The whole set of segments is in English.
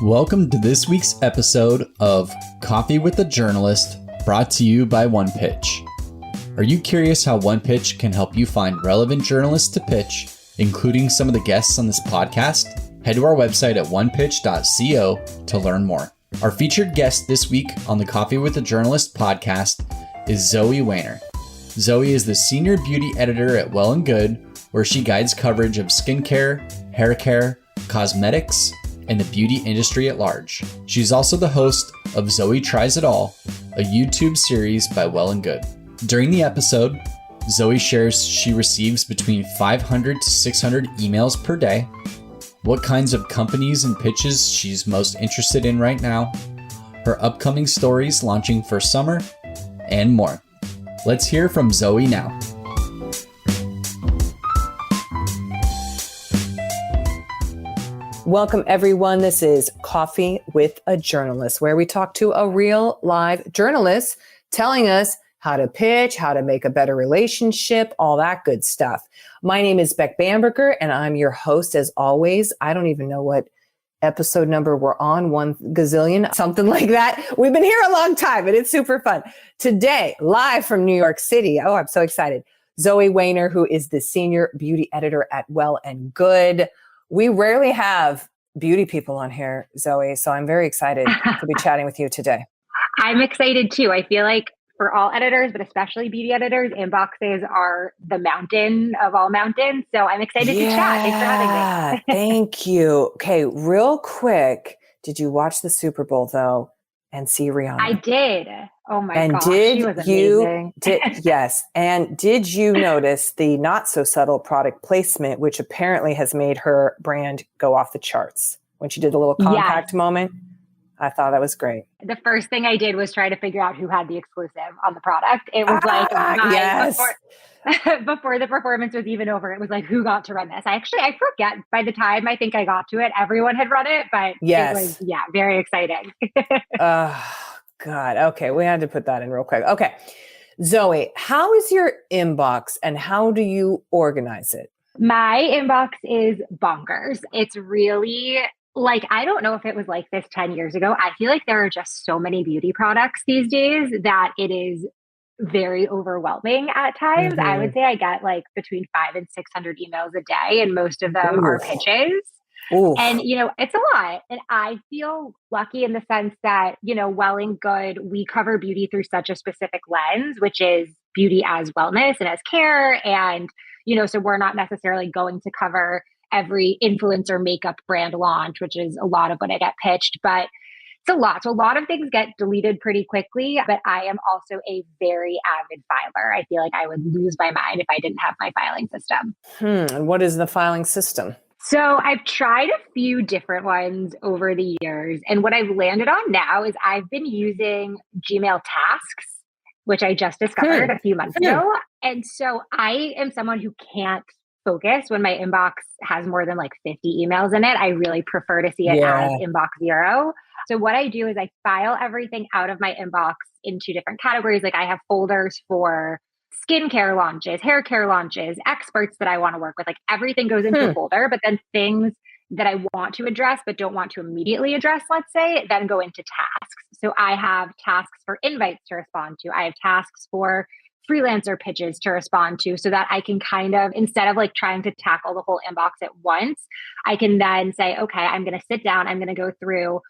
Welcome to this week's episode of Coffee with a Journalist, brought to you by OnePitch. Are you curious how OnePitch can help you find relevant journalists to pitch, including some of the guests on this podcast? Head to our website at onepitch.co to learn more. Our featured guest this week on the Coffee with a Journalist podcast is Zoë Weiner. Zoë is the senior beauty editor at Well+Good, where she guides coverage of skincare, hair care, cosmetics, and the beauty industry at large. She's also the host of Zoë Tries It All, a YouTube series by Well+Good. During the episode, Zoë shares she receives between 500 to 600 emails per day, what kinds of companies and pitches she's most interested in right now, her upcoming stories launching for summer, and more. Let's hear from Zoë now. Welcome, everyone. This is Coffee with a Journalist, where we talk to a real live journalist telling us how to pitch, how to make a better relationship, all that good stuff. My name is Beck Bamberger, and I'm your host as always. I don't even know what episode number we're on, 1 gazillion, something like that. We've been here a long time, and it's super fun. Today, live from New York City. Oh, I'm so excited. Zoë Weiner, who is the senior beauty editor at Well+Good. We rarely have beauty people on here, Zoë, so I'm very excited to be chatting with you today. I'm excited too. I feel like for all editors, but especially beauty editors, inboxes are the mountain of all mountains. So I'm excited to chat. Thanks for having me. Thank you. Okay, real quick, did you watch the Super Bowl though and see Rihanna? I did. Oh my and gosh, did she was amazing. Yes. And did you notice the not so subtle product placement, which apparently has made her brand go off the charts when she did a little compact moment? I thought that was great. The first thing I did was try to figure out who had the exclusive on the product. It was yes. Before the performance was even over, it was like, who got to run this? I forget by the time I think I got to it, everyone had run it, but yes. It was, very exciting. God. Okay. We had to put that in real quick. Okay. Zoë, how is your inbox and how do you organize it? My inbox is bonkers. It's really like, I don't know if it was like this 10 years ago. I feel like there are just so many beauty products these days that it is very overwhelming at times. I would say I get like between 500 and 600 emails a day, and most of them are pitches. Oof. And, it's a lot. And I feel lucky in the sense that, Well+Good, we cover beauty through such a specific lens, which is beauty as wellness and as care. And, so we're not necessarily going to cover every influencer makeup brand launch, which is a lot of what I get pitched, but it's a lot. So a lot of things get deleted pretty quickly, but I am also a very avid filer. I feel like I would lose my mind if I didn't have my filing system. And what is the filing system? So I've tried a few different ones over the years. And what I've landed on now is I've been using Gmail Tasks, which I just discovered a few months ago. And so I am someone who can't focus when my inbox has more than like 50 emails in it. I really prefer to see it as inbox 0. So what I do is I file everything out of my inbox into different categories. Like I have folders for skincare launches, hair care launches, experts that I want to work with, like everything goes into a folder, but then things that I want to address, but don't want to immediately address, let's say, then go into tasks. So I have tasks for invites to respond to. I have tasks for freelancer pitches to respond to, so that I can kind of, instead of like trying to tackle the whole inbox at once, I can then say, okay, I'm going to sit down, I'm going to go through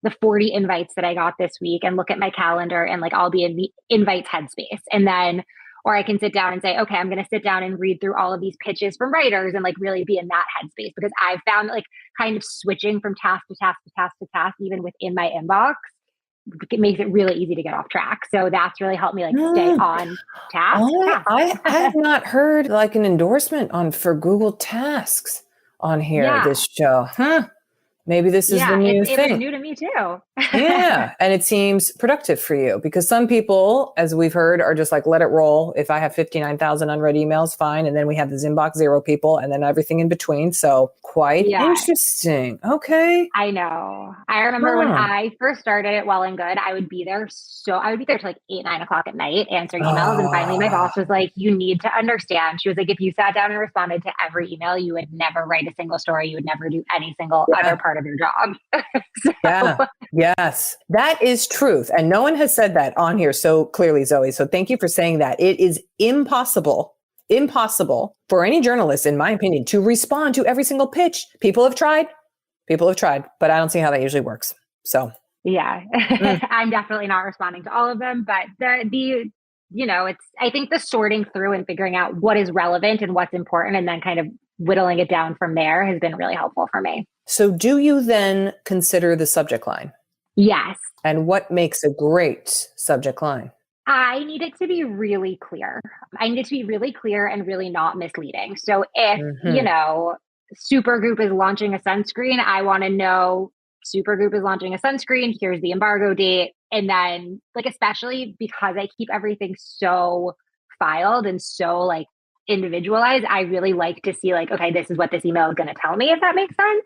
the 40 invites that I got this week and look at my calendar, and like I'll be in the invites headspace. And then, or I can sit down and say, okay, I'm going to sit down and read through all of these pitches from writers and like really be in that headspace, because I've found like kind of switching from task to task to task to task, even within my inbox, it makes it really easy to get off track. So that's really helped me like stay on task. I have not heard like an endorsement for Google Tasks on here, this show. Maybe this is the new thing. It was new to me too. Yeah. And it seems productive for you, because some people, as we've heard, are just like, let it roll. If I have 59,000 unread emails, fine. And then we have the inbox 0 people and then everything in between. So quite interesting. Okay. I know. I remember when I first started at Well+Good, I would be there till like 8, 9 o'clock at night answering emails. And finally my boss was like, you need to understand. She was like, if you sat down and responded to every email, you would never write a single story. You would never do any single other part of your job. So, Yeah. Yes. That is truth. And no one has said that on here so clearly, Zoe. So thank you for saying that. It is impossible for any journalist, in my opinion, to respond to every single pitch. People have tried, but I don't see how that usually works. So yeah, I'm definitely not responding to all of them, but I think the sorting through and figuring out what is relevant and what's important and then kind of whittling it down from there has been really helpful for me. So do you then consider the subject line? Yes. And what makes a great subject line? I need it to be really clear. I need it to be really clear and really not misleading. So if, Supergroup is launching a sunscreen, I want to know Supergroup is launching a sunscreen. Here's the embargo date. And then especially because I keep everything so filed and so individualized, I really like to see okay, this is what this email is going to tell me, if that makes sense.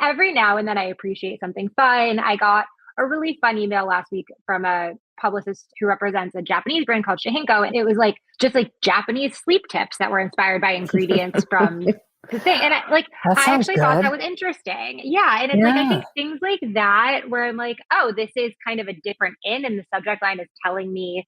Every now and then I appreciate something fun. I got a really fun email last week from a publicist who represents a Japanese brand called Shihinko. And it was just Japanese sleep tips that were inspired by ingredients from the thing. And I actually thought that was interesting. Yeah. And it's I think things like that where I'm oh, this is kind of a different and the subject line is telling me,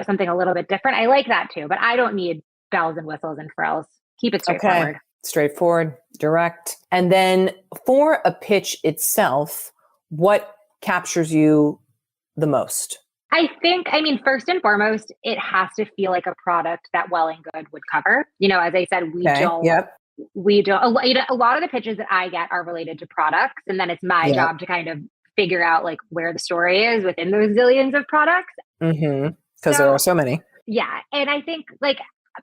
something a little bit different. I like that too, but I don't need bells and whistles and frills. Keep it straightforward. Okay. Straightforward, direct. And then for a pitch itself, what captures you the most? I think, first and foremost, it has to feel like a product that Well+Good would cover. As I said, we don't, a lot of the pitches that I get are related to products. And then it's my job to kind of figure out where the story is within those zillions of products. Because there are so many. Yeah. And I think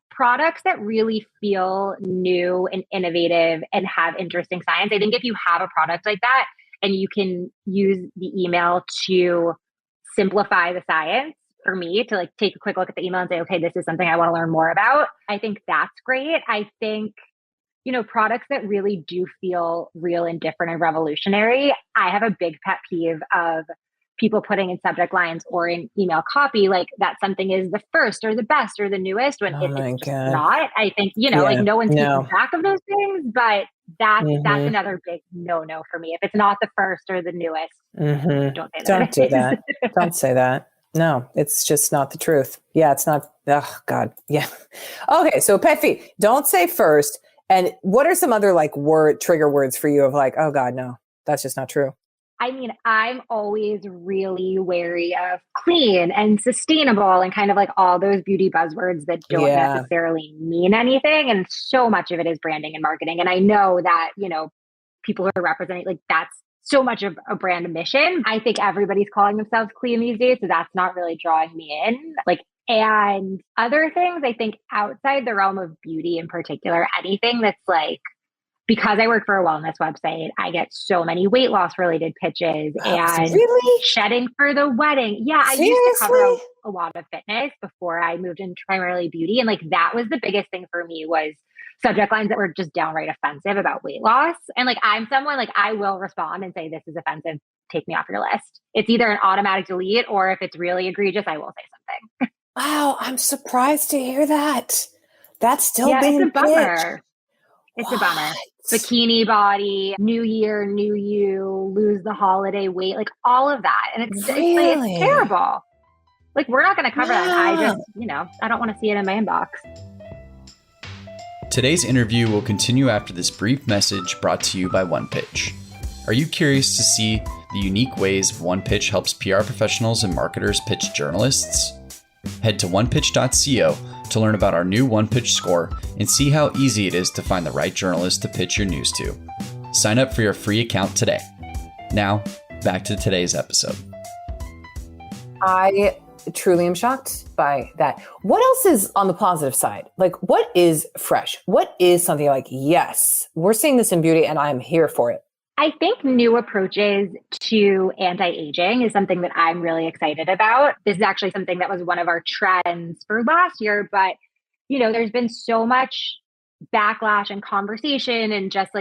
products that really feel new and innovative and have interesting science. I think if you have a product like that and you can use the email to simplify the science for me to take a quick look at the email and say, okay, this is something I want to learn more about. I think that's great. I think, products that really do feel real and different and revolutionary. I have a big pet peeve of people putting in subject lines or in email copy that something is the first or the best or the newest when it's just not. I think, no one's keeping track of those things, but that's another big no for me. If it's not the first or the newest, don't say that. Don't do that. Don't say that. No, it's just not the truth. Yeah, it's not. Oh, God. Yeah. Okay, so pet peeve. Don't say first. And what are some other trigger words for you of oh, God, no, that's just not true? I'm always really wary of clean and sustainable and kind of all those beauty buzzwords that don't necessarily mean anything. And so much of it is branding and marketing. And I know that, people who are representing, that's so much of a brand mission. I think everybody's calling themselves clean these days. So that's not really drawing me in. And other things, I think outside the realm of beauty in particular, anything that's because I work for a wellness website, I get so many weight loss related pitches and shedding for the wedding. Yeah, I used to cover a lot of fitness before I moved into primarily beauty. And that was the biggest thing for me was subject lines that were just downright offensive about weight loss. And I'm someone I will respond and say, this is offensive. Take me off your list. It's either an automatic delete or if it's really egregious, I will say something. Wow, I'm surprised to hear that. That's still being it's a bummer. pitched. It's a bummer. Bikini body, new year, new you, lose the holiday weight, all of that. And it's terrible. We're not going to cover that. I just, I don't want to see it in my inbox. Today's interview will continue after this brief message brought to you by OnePitch. Are you curious to see the unique ways OnePitch helps PR professionals and marketers pitch journalists? Head to onepitch.co to learn about our new OnePitch score and see how easy it is to find the right journalist to pitch your news to. Sign up for your free account today. Now, back to today's episode. I truly am shocked by that. What else is on the positive side? What is fresh? What is something yes, we're seeing this in beauty and I'm here for it? I think new approaches to anti-aging is something that I'm really excited about. This is actually something that was one of our trends for last year, but there's been so much backlash and conversation and just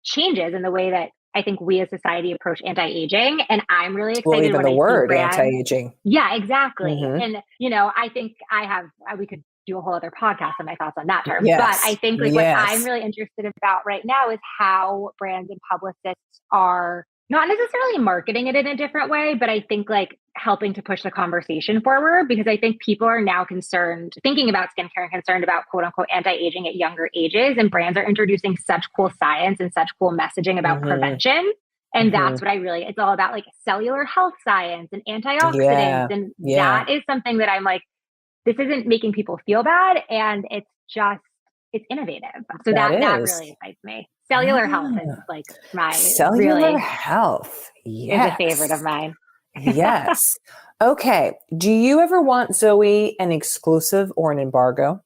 changes in the way that I think we as society approach anti-aging. And I'm really excited. Well, even when the word anti-aging. Yeah, exactly. And, I think we could do a whole other podcast on my thoughts on that term. Yes. But I think like what Yes. I'm really interested about right now is how brands and publicists are not necessarily marketing it in a different way, but I think like helping to push the conversation forward, because I think people are now thinking about skincare and concerned about quote unquote anti-aging at younger ages. And brands are introducing such cool science and such cool messaging about prevention. And that's what it's all about, like cellular health science and antioxidants. And that is something that I'm like, this isn't making people feel bad. And it's innovative. So that really excites me. Cellular health is like my cellular health. Yes. Is a favorite of mine. Yes. Okay. Do you ever want, Zoe, an exclusive or an embargo?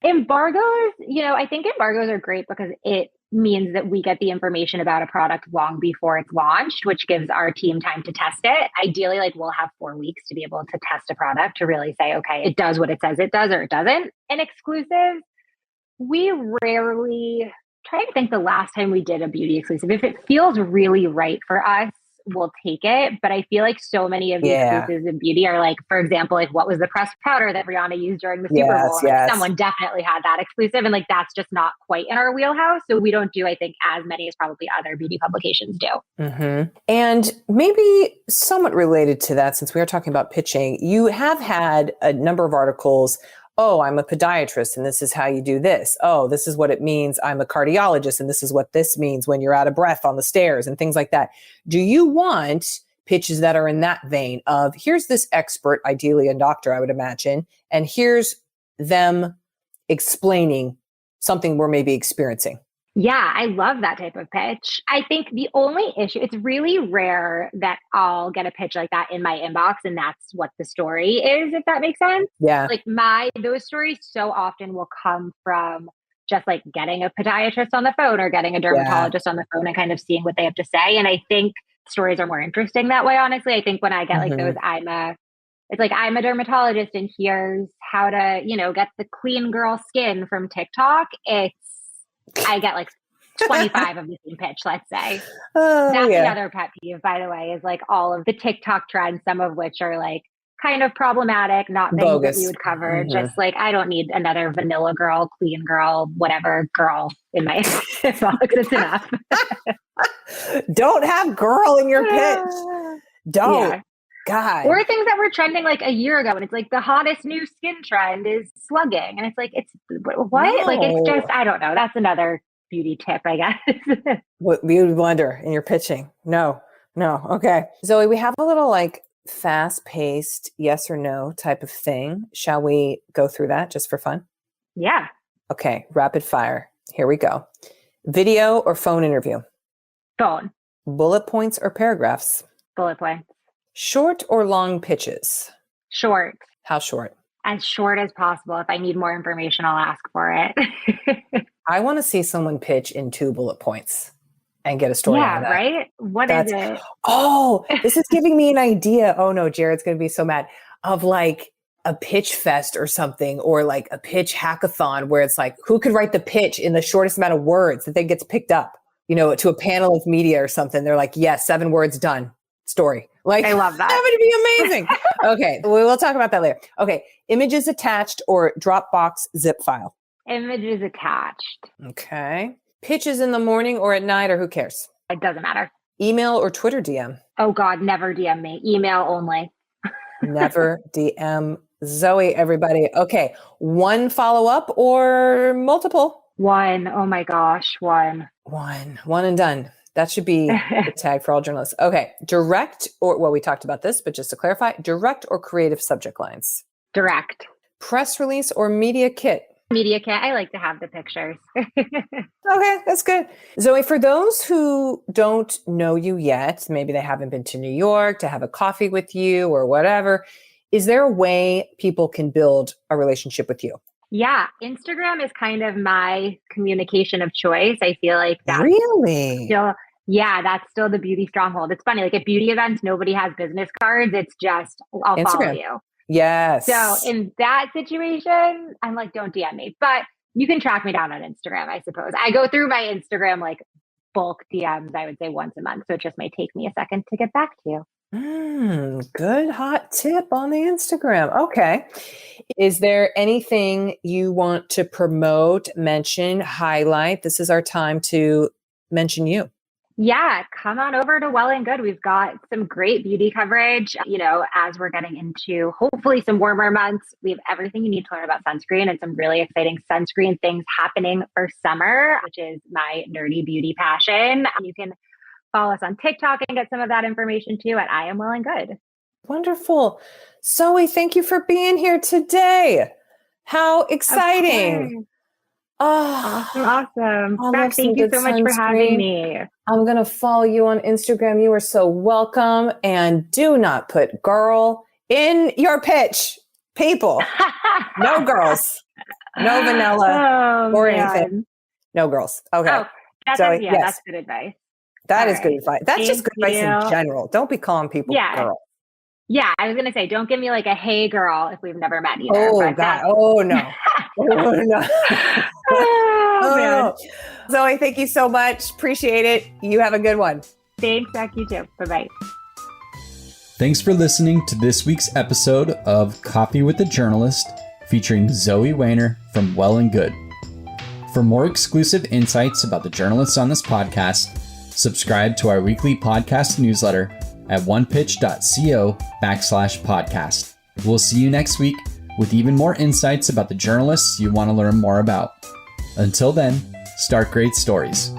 Embargoes, I think embargoes are great because it means that we get the information about a product long before it's launched, which gives our team time to test it. Ideally, like we'll have 4 weeks to be able to test a product to really say, okay, it does what it says it does or it doesn't. And exclusives, we rarely, trying to think the last time we did a beauty exclusive. If it feels really right for us, we'll take it. But I feel like so many of the exclusives in beauty are like, for example, like what was the pressed powder that Rihanna used during the Super Bowl? And like, someone definitely had that exclusive. And like, that's just not quite in our wheelhouse. So we don't do, I think, as many as probably other beauty publications do. And maybe somewhat related to that, since we are talking about pitching, you have had a number of articles. Oh, I'm a podiatrist and this is how you do this. Oh, this is what it means. I'm a cardiologist and this is what this means when you're out of breath on the stairs and things like that. Do you want pitches that are in that vein of here's this expert, ideally a doctor, I would imagine, and here's them explaining something we're maybe experiencing? Yeah, I love that type of pitch. I think the only issue, it's really rare that I'll get a pitch like that in my inbox and that's what the story is, if that makes sense. Yeah. Like those stories so often will come from just like getting a podiatrist on the phone or getting a dermatologist on the phone and kind of seeing what they have to say. And I think stories are more interesting that way, honestly. I think when I get like those, I'm a dermatologist and here's how to, get the clean girl skin from TikTok. I get like 25 of the same pitch, let's say. That's another pet peeve, by the way, is like all of the TikTok trends, some of which are like kind of problematic, not things bogus that we would cover. Just like, I don't need another vanilla girl, clean girl, whatever girl in my inbox. It's enough. Don't have girl in your pitch. Don't. Yeah. God. Or things that were trending like a year ago, and it's like the hottest new skin trend is slugging. And it's like, it's what? No. Like, it's just, I don't know. That's another beauty tip, I guess. What beauty blender in your pitching? No. Okay. Zoe, we have a little like fast-paced yes or no type of thing. Shall we go through that just for fun? Yeah. Okay. Rapid fire. Here we go. Video or phone interview? Phone. Bullet points or paragraphs? Bullet points. Short or long pitches? Short. How short? As short as possible. If I need more information, I'll ask for it. I want to see someone pitch in 2 bullet points and get a story out of that. Yeah, right? What is it? Oh, this is giving me an idea. Oh no, Jared's going to be so mad. Of like a pitch fest or something, or like a pitch hackathon where it's like, who could write the pitch in the shortest amount of words that then gets picked up, to a panel of media or something. They're like, yes, 7 words done. Story. Like, I love that. That would be amazing. Okay. We'll talk about that later. Okay. Images attached or Dropbox zip file? Images attached. Okay. Pitches in the morning or at night, or who cares? It doesn't matter. Email or Twitter DM? Oh God, never DM me. Email only. Never DM Zoe, everybody. Okay. 1 follow-up or multiple? 1. Oh my gosh. 1. 1 and done. That should be the tag for all journalists. Okay. Direct we talked about this, but just to clarify, direct or creative subject lines? Direct. Press release or media kit? Media kit. I like to have the pictures. Okay, that's good. Zoe, for those who don't know you yet, maybe they haven't been to New York to have a coffee with you or whatever, is there a way people can build a relationship with you? Yeah, Instagram is kind of my communication of choice. I feel like that's really that's still the beauty stronghold. It's funny, like at beauty events, nobody has business cards. It's just, I'll Instagram. follow you. Yes. So in that situation, I'm like, don't DM me, but you can track me down on Instagram, I suppose. I go through my Instagram, like bulk DMs, I would say once a month. So it just may take me a second to get back to you. Good hot tip on the Instagram. Okay. Is there anything you want to promote, mention, highlight? This is our time to mention you. Yeah, come on over to Well+Good. We've got some great beauty coverage. As we're getting into hopefully some warmer months, we have everything you need to learn about sunscreen and some really exciting sunscreen things happening for summer, which is my nerdy beauty passion. You can follow us on TikTok and get some of that information too at I Am Well+Good. Wonderful. Zoe, thank you for being here today. How exciting. Oh, awesome. Beck, thank you so much for having me. I'm going to follow you on Instagram. You are so welcome. And do not put girl in your pitch. People. No girls. No vanilla or anything. No girls. Okay. Oh, that's good advice. That is good advice. That's just good advice in general. Don't be calling people girl. Yeah, I was going to say, don't give me like a hey girl if we've never met either. Oh, God. Oh, no. Oh, no. Man. Zoe, thank you so much. Appreciate it. You have a good one. Thanks, Beck. You too. Bye-bye. Thanks for listening to this week's episode of Coffee with the Journalist featuring Zoë Weiner from Well+Good. For more exclusive insights about the journalists on this podcast, subscribe to our weekly podcast newsletter at onepitch.co/podcast. We'll see you next week with even more insights about the journalists you want to learn more about. Until then, start great stories.